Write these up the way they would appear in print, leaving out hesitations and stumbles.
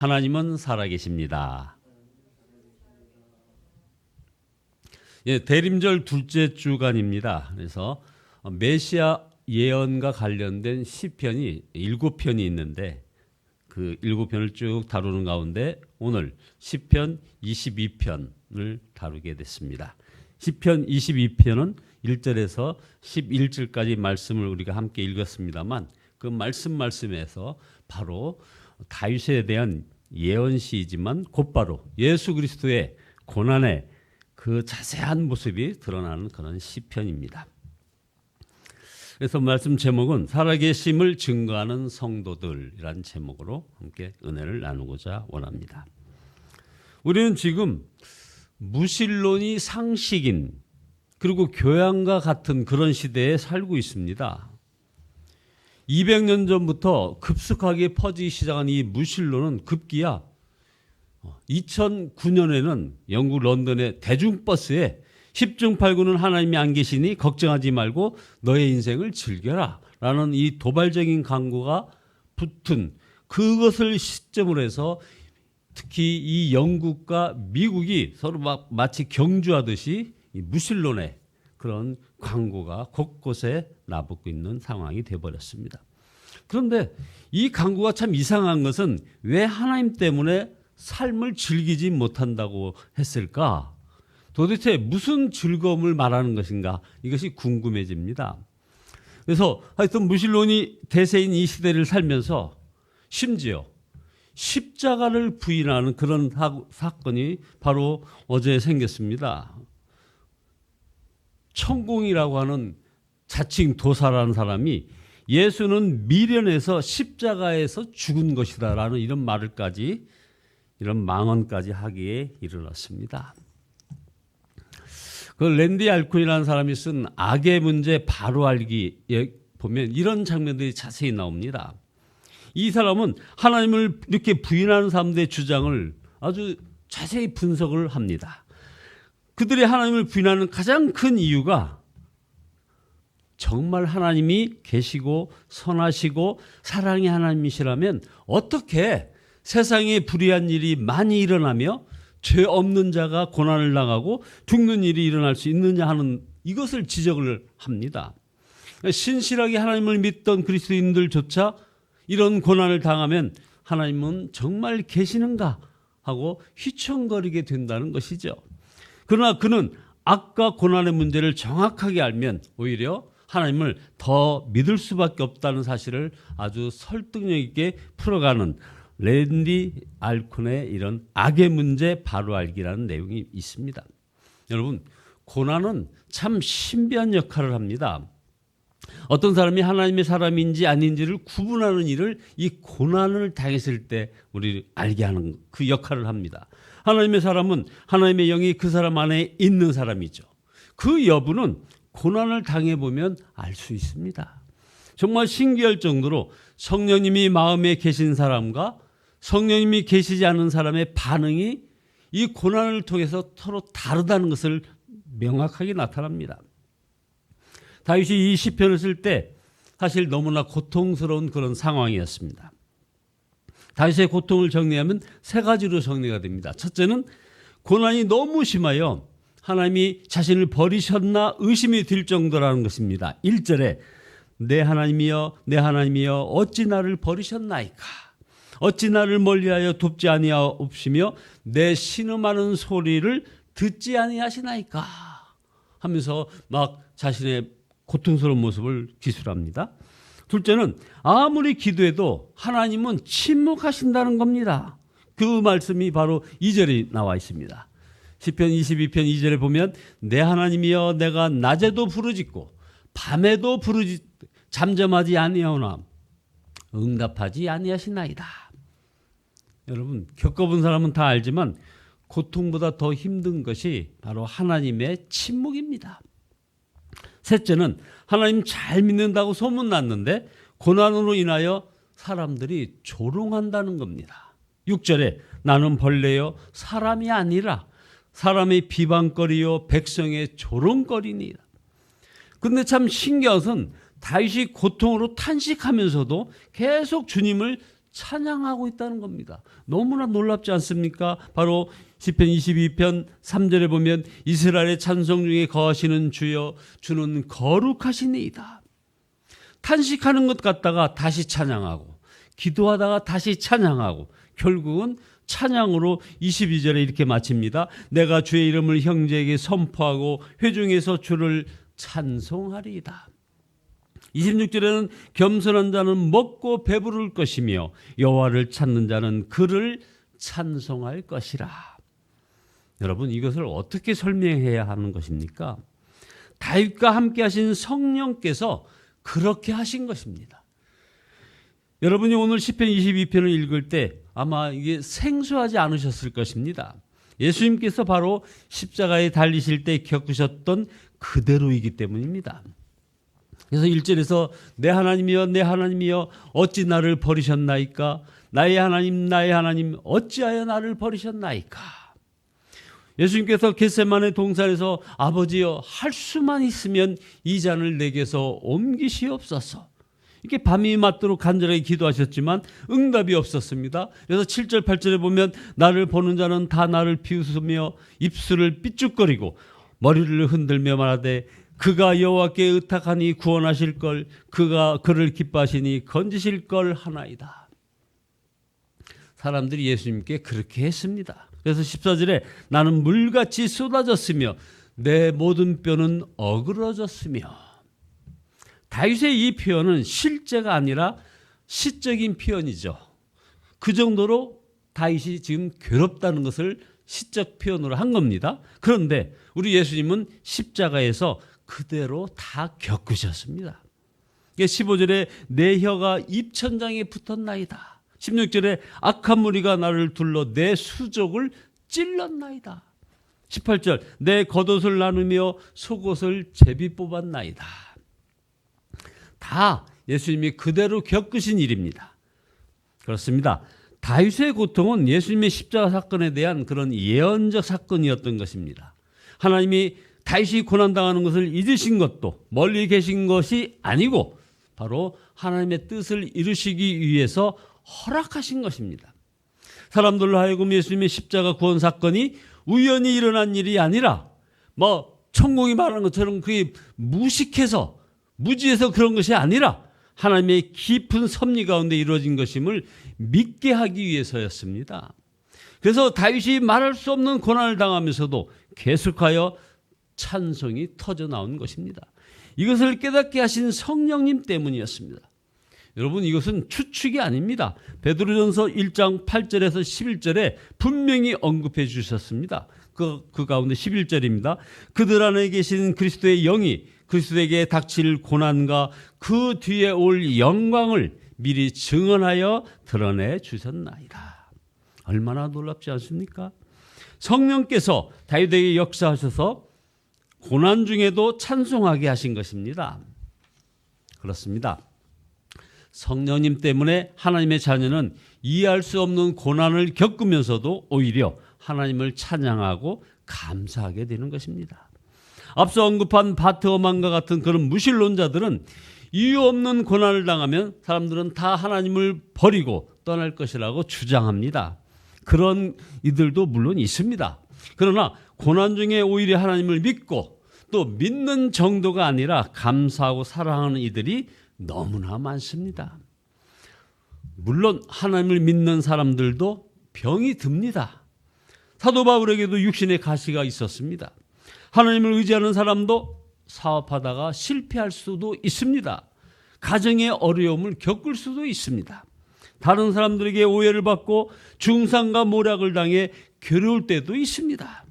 하나님은 살아계십니다. 예, 대림절 둘째 주간입니다. 그래서 메시아 예언과 관련된 시편이 7편이 있는데 그 7편을 쭉 다루는 가운데 오늘 시편 22편을 다루게 됐습니다. 시편 22편은 1절에서 11절까지 말씀을 우리가 함께 읽었습니다만 그 말씀에서 바로 다윗에 대한 예언시이지만 곧바로 예수 그리스도의 고난의 그 자세한 모습이 드러나는 그런 시편입니다. 그래서 말씀 제목은 살아계심을 증거하는 성도들이라는 제목으로 함께 은혜를 나누고자 원합니다. 우리는 지금 무신론이 상식인 그리고 교양과 같은 그런 시대에 살고 있습니다. 200년 전부터 급속하게 퍼지기 시작한 이 무신론은 급기야 2009년에는 영국 런던의 대중버스에 10중 8구는 하나님이 안 계시니 걱정하지 말고 너의 인생을 즐겨라 라는 이 도발적인 광고가 붙은 그것을 시점으로 해서 특히 이 영국과 미국이 서로 마치 경주하듯이 이 무신론의 그런 광고가 곳곳에 나붙고 있는 상황이 되어버렸습니다. 그런데 이 광고가 참 이상한 것은 왜 하나님 때문에 삶을 즐기지 못한다고 했을까? 도대체 무슨 즐거움을 말하는 것인가? 이것이 궁금해집니다. 그래서 하여튼 무신론이 대세인 이 시대를 살면서 심지어 십자가를 부인하는 그런 사건이 바로 어제 생겼습니다. 천공이라고 하는 자칭 도사라는 사람이 예수는 미련해서 십자가에서 죽은 것이다 라는 이런 말을까지 이런 망언까지 하기에 이르렀습니다. 그 랜디 알콘이라는 사람이 쓴 악의 문제 바로 알기에 보면 이런 장면들이 자세히 나옵니다. 이 사람은 하나님을 이렇게 부인하는 사람들의 주장을 아주 자세히 분석을 합니다. 그들이 하나님을 부인하는 가장 큰 이유가 정말 하나님이 계시고 선하시고 사랑의 하나님이시라면 어떻게 세상에 불의한 일이 많이 일어나며 죄 없는 자가 고난을 당하고 죽는 일이 일어날 수 있느냐 하는 이것을 지적을 합니다. 신실하게 하나님을 믿던 그리스도인들조차 이런 고난을 당하면 하나님은 정말 계시는가 하고 휘청거리게 된다는 것이죠. 그러나 그는 악과 고난의 문제를 정확하게 알면 오히려 하나님을 더 믿을 수밖에 없다는 사실을 아주 설득력 있게 풀어가는 랜디 알콘의 이런 악의 문제 바로 알기라는 내용이 있습니다. 여러분, 고난은 참 신비한 역할을 합니다. 어떤 사람이 하나님의 사람인지 아닌지를 구분하는 일을 이 고난을 당했을 때 우리 알게 하는 그 역할을 합니다. 하나님의 사람은 하나님의 영이 그 사람 안에 있는 사람이죠. 그 여부는 고난을 당해보면 알 수 있습니다. 정말 신기할 정도로 성령님이 마음에 계신 사람과 성령님이 계시지 않은 사람의 반응이 이 고난을 통해서 서로 다르다는 것을 명확하게 나타납니다. 다윗이 이 시편을 쓸 때 사실 너무나 고통스러운 그런 상황이었습니다. 다윗의 고통을 정리하면 세 가지로 정리가 됩니다. 첫째는 고난이 너무 심하여 하나님이 자신을 버리셨나 의심이 들 정도라는 것입니다. 1절에 내 하나님이여 내 하나님이여 어찌 나를 버리셨나이까 어찌 나를 멀리하여 돕지 아니하옵시며 내 신음하는 소리를 듣지 아니하시나이까 하면서 막 자신의 고통스러운 모습을 기술합니다. 둘째는 아무리 기도해도 하나님은 침묵하신다는 겁니다. 그 말씀이 바로 2절에 나와 있습니다. 시편 22편 2절에 보면 내 하나님이여 내가 낮에도 부르짖고 밤에도 잠잠하지 아니하오나 응답하지 아니하시나이다. 여러분 겪어본 사람은 다 알지만 고통보다 더 힘든 것이 바로 하나님의 침묵입니다. 셋째는 하나님 잘 믿는다고 소문났는데 고난으로 인하여 사람들이 조롱한다는 겁니다. 6절에 나는 벌레요 사람이 아니라 사람의 비방거리요 백성의 조롱거리니라. 근데 참 신기한 것은 다윗이 고통으로 탄식하면서도 계속 주님을 찬양하고 있다는 겁니다. 너무나 놀랍지 않습니까? 바로 시편 22편 3절에 보면 이스라엘의 찬송 중에 거하시는 주여 주는 거룩하시니이다. 탄식하는 것 같다가 다시 찬양하고 기도하다가 다시 찬양하고 결국은 찬양으로 22절에 이렇게 마칩니다. 내가 주의 이름을 형제에게 선포하고 회중에서 주를 찬송하리이다. 26절에는 겸손한 자는 먹고 배부를 것이며 여호와를 찾는 자는 그를 찬송할 것이라. 여러분, 이것을 어떻게 설명해야 하는 것입니까? 다윗과 함께 하신 성령께서 그렇게 하신 것입니다. 여러분이 오늘 시편 22편을 읽을 때 아마 이게 생소하지 않으셨을 것입니다. 예수님께서 바로 십자가에 달리실 때 겪으셨던 그대로이기 때문입니다. 그래서 1절에서 내 하나님이여 내 하나님이여 어찌 나를 버리셨나이까? 나의 하나님 어찌하여 나를 버리셨나이까? 예수님께서 겟세마네 동산에서 아버지여 할 수만 있으면 이 잔을 내게서 옮기시옵소서. 이렇게 밤이 맞도록 간절하게 기도하셨지만 응답이 없었습니다. 그래서 7절 8절에 보면 나를 보는 자는 다 나를 비웃으며 입술을 삐죽거리고 머리를 흔들며 말하되 그가 여호와께 의탁하니 구원하실 걸 그가 그를 기뻐하시니 건지실 걸 하나이다. 사람들이 예수님께 그렇게 했습니다. 그래서 14절에 나는 물같이 쏟아졌으며 내 모든 뼈는 어그러졌으며. 다윗의 이 표현은 실제가 아니라 시적인 표현이죠. 그 정도로 다윗이 지금 괴롭다는 것을 시적 표현으로 한 겁니다. 그런데 우리 예수님은 십자가에서 그대로 다 겪으셨습니다. 15절에 내 혀가 입천장에 붙었나이다. 16절에 악한 무리가 나를 둘러 내 수족을 찔렀나이다. 18절 내 겉옷을 나누며 속옷을 제비 뽑았나이다. 다 예수님이 그대로 겪으신 일입니다. 그렇습니다. 다윗의 고통은 예수님의 십자가 사건에 대한 그런 예언적 사건이었던 것입니다. 하나님이 다윗이 고난당하는 것을 잊으신 것도 멀리 계신 것이 아니고 바로 하나님의 뜻을 이루시기 위해서 허락하신 것입니다. 사람들로 하여금 예수님의 십자가 구원 사건이 우연히 일어난 일이 아니라 천공이 말하는 것처럼 그게 무식해서 무지해서 그런 것이 아니라 하나님의 깊은 섭리 가운데 이루어진 것임을 믿게 하기 위해서였습니다. 그래서 다윗이 말할 수 없는 고난을 당하면서도 계속하여 찬송이 터져 나온 것입니다. 이것을 깨닫게 하신 성령님 때문이었습니다. 여러분, 이것은 추측이 아닙니다. 베드로전서 1장 8절에서 11절에 분명히 언급해 주셨습니다. 그 가운데 11절입니다. 그들 안에 계신 그리스도의 영이 그리스도에게 닥칠 고난과 그 뒤에 올 영광을 미리 증언하여 드러내 주셨나이다. 얼마나 놀랍지 않습니까? 성령께서 다윗에게 역사하셔서 고난 중에도 찬송하게 하신 것입니다. 그렇습니다. 성령님 때문에 하나님의 자녀는 이해할 수 없는 고난을 겪으면서도 오히려 하나님을 찬양하고 감사하게 되는 것입니다. 앞서 언급한 바트어만과 같은 그런 무신론자들은 이유 없는 고난을 당하면 사람들은 다 하나님을 버리고 떠날 것이라고 주장합니다. 그런 이들도 물론 있습니다. 그러나 고난 중에 오히려 하나님을 믿고 또 믿는 정도가 아니라 감사하고 사랑하는 이들이 너무나 많습니다. 물론 하나님을 믿는 사람들도 병이 듭니다. 사도 바울에게도 육신의 가시가 있었습니다. 하나님을 의지하는 사람도 사업하다가 실패할 수도 있습니다. 가정의 어려움을 겪을 수도 있습니다. 다른 사람들에게 오해를 받고 중상과 모략을 당해 괴로울 때도 있습니다.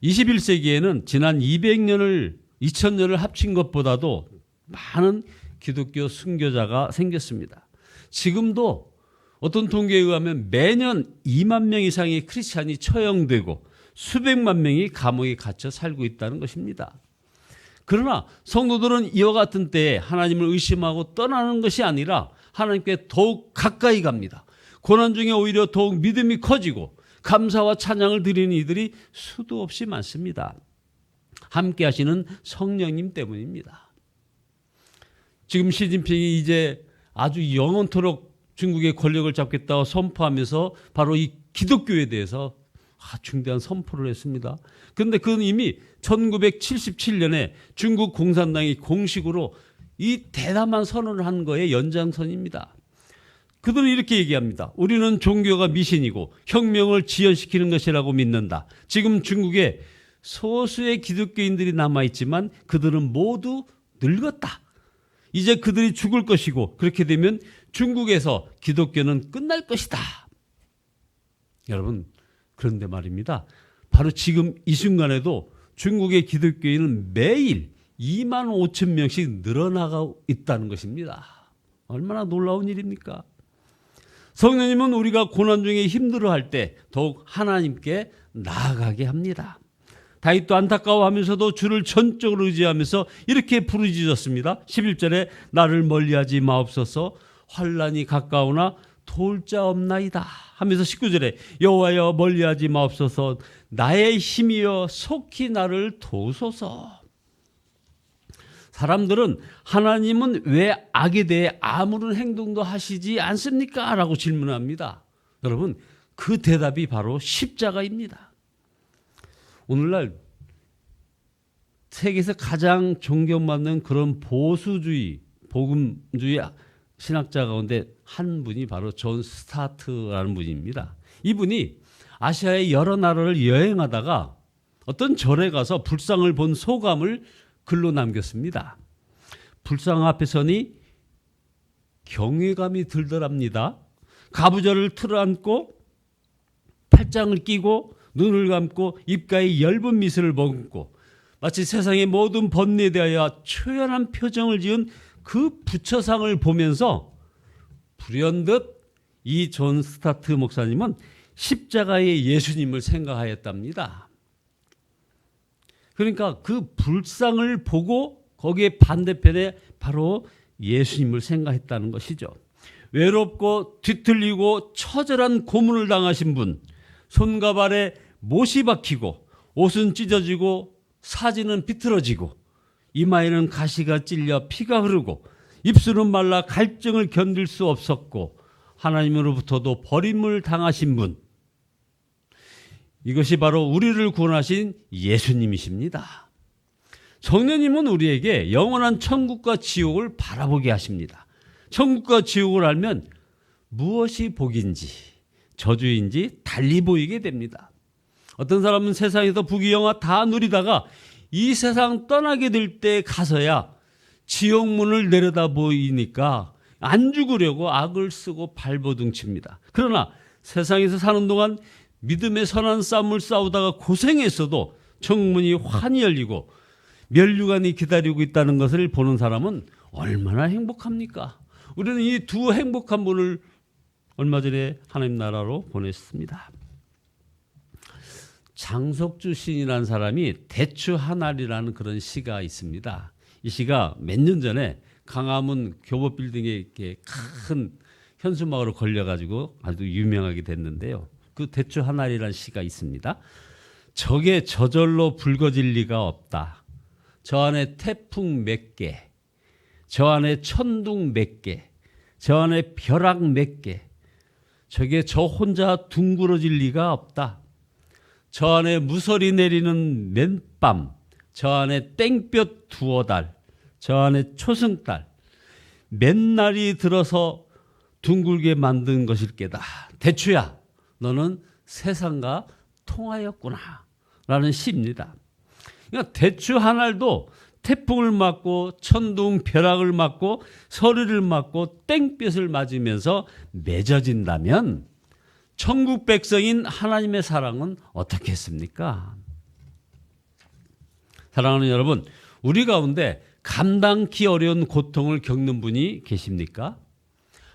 21세기에는 지난 2000년을 합친 것보다도 많은 기독교 순교자가 생겼습니다. 지금도 어떤 통계에 의하면 매년 2만 명 이상의 크리스찬이 처형되고 수백만 명이 감옥에 갇혀 살고 있다는 것입니다. 그러나 성도들은 이와 같은 때에 하나님을 의심하고 떠나는 것이 아니라 하나님께 더욱 가까이 갑니다. 고난 중에 오히려 더욱 믿음이 커지고 감사와 찬양을 드리는 이들이 수도 없이 많습니다. 함께 하시는 성령님 때문입니다. 지금 시진핑이 이제 아주 영원토록 중국의 권력을 잡겠다고 선포하면서 바로 이 기독교에 대해서 중대한 선포를 했습니다. 그런데 그건 이미 1977년에 중국 공산당이 공식으로 이 대담한 선언을 한 거의 연장선입니다. 그들은 이렇게 얘기합니다. 우리는 종교가 미신이고 혁명을 지연시키는 것이라고 믿는다. 지금 중국에 소수의 기독교인들이 남아있지만 그들은 모두 늙었다. 이제 그들이 죽을 것이고 그렇게 되면 중국에서 기독교는 끝날 것이다. 여러분, 그런데 말입니다. 바로 지금 이 순간에도 중국의 기독교인은 매일 2만 5천 명씩 늘어나고 있다는 것입니다. 얼마나 놀라운 일입니까? 성령님은 우리가 고난 중에 힘들어할 때 더욱 하나님께 나아가게 합니다. 다윗도 안타까워하면서도 주를 전적으로 의지하면서 이렇게 부르짖었습니다. 11절에 나를 멀리하지 마옵소서 환난이 가까우나 도울 자 없나이다 하면서 19절에 여호와여 멀리하지 마옵소서 나의 힘이여 속히 나를 도우소서. 사람들은 하나님은 왜 악에 대해 아무런 행동도 하시지 않습니까? 라고 질문합니다. 여러분, 그 대답이 바로 십자가입니다. 오늘날 세계에서 가장 존경받는 그런 보수주의, 복음주의 신학자 가운데 한 분이 바로 존 스타트라는 분입니다. 이분이 아시아의 여러 나라를 여행하다가 어떤 절에 가서 불상을 본 소감을 글로 남겼습니다. 불상 앞에 서니 경외감이 들더랍니다. 가부좌를 틀어안고 팔짱을 끼고 눈을 감고 입가에 엷은 미소를 머금고 마치 세상의 모든 번뇌에 대하여 초연한 표정을 지은 그 부처상을 보면서 불현듯 이 존 스타트 목사님은 십자가의 예수님을 생각하였답니다. 그러니까 그 불상을 보고 거기에 반대편에 바로 예수님을 생각했다는 것이죠. 외롭고 뒤틀리고 처절한 고문을 당하신 분, 손과 발에 못이 박히고 옷은 찢어지고 사지는 비틀어지고 이마에는 가시가 찔려 피가 흐르고 입술은 말라 갈증을 견딜 수 없었고 하나님으로부터도 버림을 당하신 분, 이것이 바로 우리를 구원하신 예수님이십니다. 성령님은 우리에게 영원한 천국과 지옥을 바라보게 하십니다. 천국과 지옥을 알면 무엇이 복인지 저주인지 달리 보이게 됩니다. 어떤 사람은 세상에서 부귀영화 다 누리다가 이 세상 떠나게 될 때 가서야 지옥문을 내려다 보이니까 안 죽으려고 악을 쓰고 발버둥칩니다. 그러나 세상에서 사는 동안 믿음의 선한 싸움을 싸우다가 고생했어도 천국문이 환히 열리고 면류관이 기다리고 있다는 것을 보는 사람은 얼마나 행복합니까? 우리는 이 두 행복한 분을 얼마 전에 하나님 나라로 보냈습니다. 장석주 시인이라는 사람이 대추 하나리라는 그런 시가 있습니다. 이 시가 몇 년 전에 강화문 교보빌딩에 이렇게 큰 현수막으로 걸려가지고 아주 유명하게 됐는데요. 그 대추 하나리라는 시가 있습니다. 적에 저절로 붉어질 리가 없다. 저 안에 태풍 몇 개, 저 안에 천둥 몇 개, 저 안에 벼락 몇 개, 저게 저 혼자 둥그러질 리가 없다. 저 안에 무설이 내리는 맨밤, 저 안에 땡볕 두어 달, 저 안에 초승달, 맨날이 들어서 둥글게 만든 것일 게다. 대추야, 너는 세상과 통하였구나 라는 시입니다. 그러니까 대추 한 알도 태풍을 맞고 천둥 벼락을 맞고 서리를 맞고 땡볕을 맞으면서 맺어진다면 천국 백성인 하나님의 사랑은 어떻겠습니까? 사랑하는 여러분, 우리 가운데 감당기 어려운 고통을 겪는 분이 계십니까?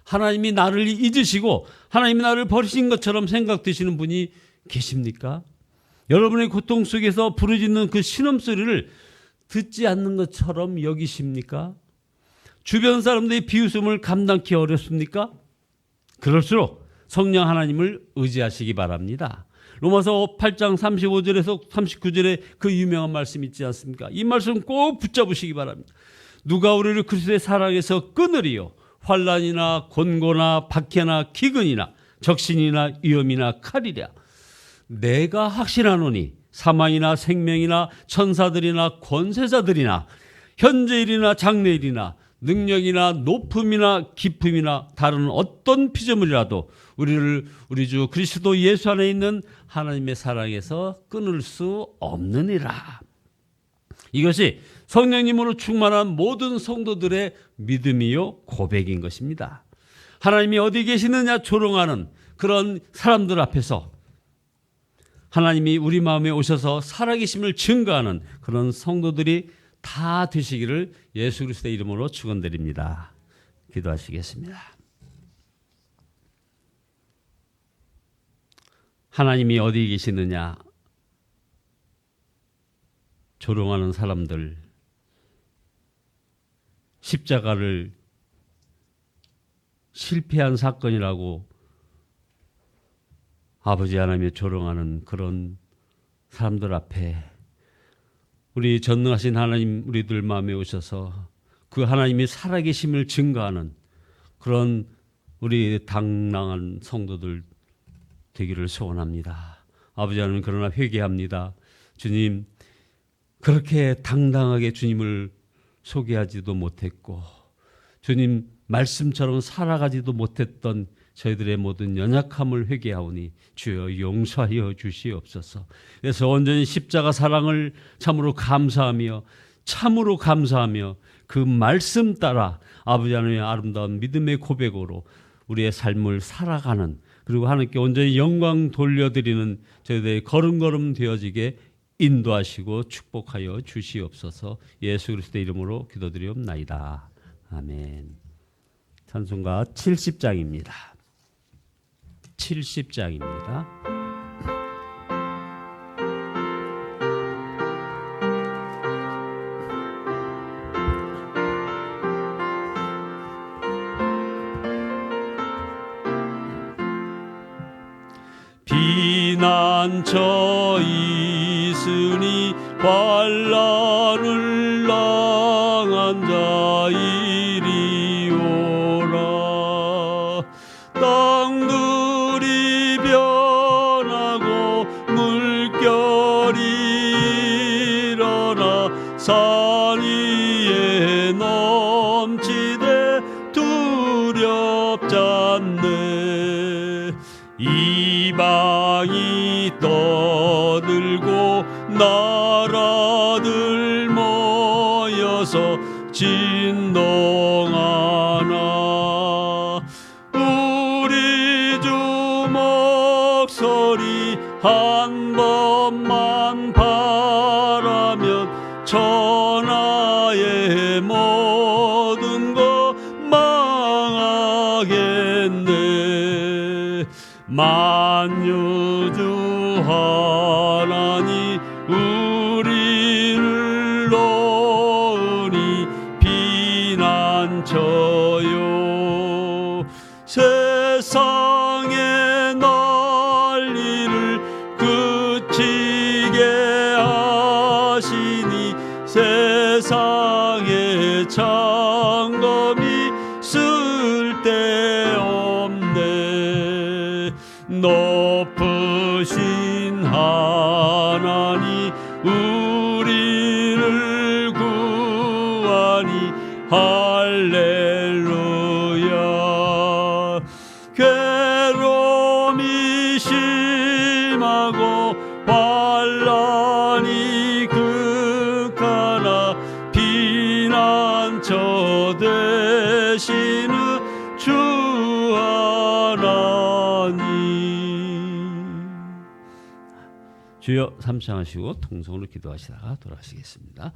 하나님이 나를 잊으시고 하나님이 나를 버리신 것처럼 생각되시는 분이 계십니까? 여러분의 고통 속에서 부르짖는 그 신음소리를 듣지 않는 것처럼 여기십니까? 주변 사람들의 비웃음을 감당하기 어렵습니까? 그럴수록 성령 하나님을 의지하시기 바랍니다. 로마서 8장 35절에서 39절에 그 유명한 말씀 있지 않습니까? 이 말씀 꼭 붙잡으시기 바랍니다. 누가 우리를 그리스도의 사랑에서 끊으리요? 환난이나 곤고나 박해나 기근이나 적신이나 위험이나 칼이랴. 내가 확신하노니 사망이나 생명이나 천사들이나 권세자들이나 현재일이나 장래일이나 능력이나 높음이나 깊음이나 다른 어떤 피조물이라도 우리 주 그리스도 예수 안에 있는 하나님의 사랑에서 끊을 수 없느니라. 이것이 성령님으로 충만한 모든 성도들의 믿음이요 고백인 것입니다. 하나님이 어디 계시느냐 조롱하는 그런 사람들 앞에서 하나님이 우리 마음에 오셔서 살아계심을 증거하는 그런 성도들이 다 되시기를 예수 그리스도의 이름으로 축원드립니다. 기도하시겠습니다. 하나님이 어디 계시느냐 조롱하는 사람들, 십자가를 실패한 사건이라고 아버지 하나님의 조롱하는 그런 사람들 앞에 우리 전능하신 하나님 우리들 마음에 오셔서 그 하나님이 살아계심을 증거하는 그런 우리 당당한 성도들 되기를 소원합니다. 아버지 하나님, 그러나 회개합니다. 주님, 그렇게 당당하게 주님을 소개하지도 못했고 주님 말씀처럼 살아가지도 못했던 저희들의 모든 연약함을 회개하오니 주여 용서하여 주시옵소서. 그래서 온전히 십자가 사랑을 참으로 감사하며 그 말씀 따라 아버지 하나님의 아름다운 믿음의 고백으로 우리의 삶을 살아가는, 그리고 하나님께 온전히 영광 돌려드리는 저희들의 걸음걸음 되어지게 인도하시고 축복하여 주시옵소서. 예수 그리스도의 이름으로 기도드리옵나이다. 아멘. 찬송가 70장입니다. 70장입니다. 비난처 있으니 환난을 당한 자이리오라. 땅들이 변하고 물결이 일어나 산 위에 넘치되 두렵잖네. 이방이 떠들고 나라들 모여서 진동하나. 우리 주 목소리 한 번만 바라면 천하의 모든 것 망하겠네. 만유주 하나님 우리를 놓으니 피난처요. 세상의 난리를 그치게 하시니 세상의 창검이 쓸데없네. 높으신 하나님 우리를 구하니 할렐루야. 괴로움이 심하고 환난이 극하나 피난처 되시는 주 하나님. 주여, 삼창하시고 통성으로 기도하시다가 돌아가시겠습니다.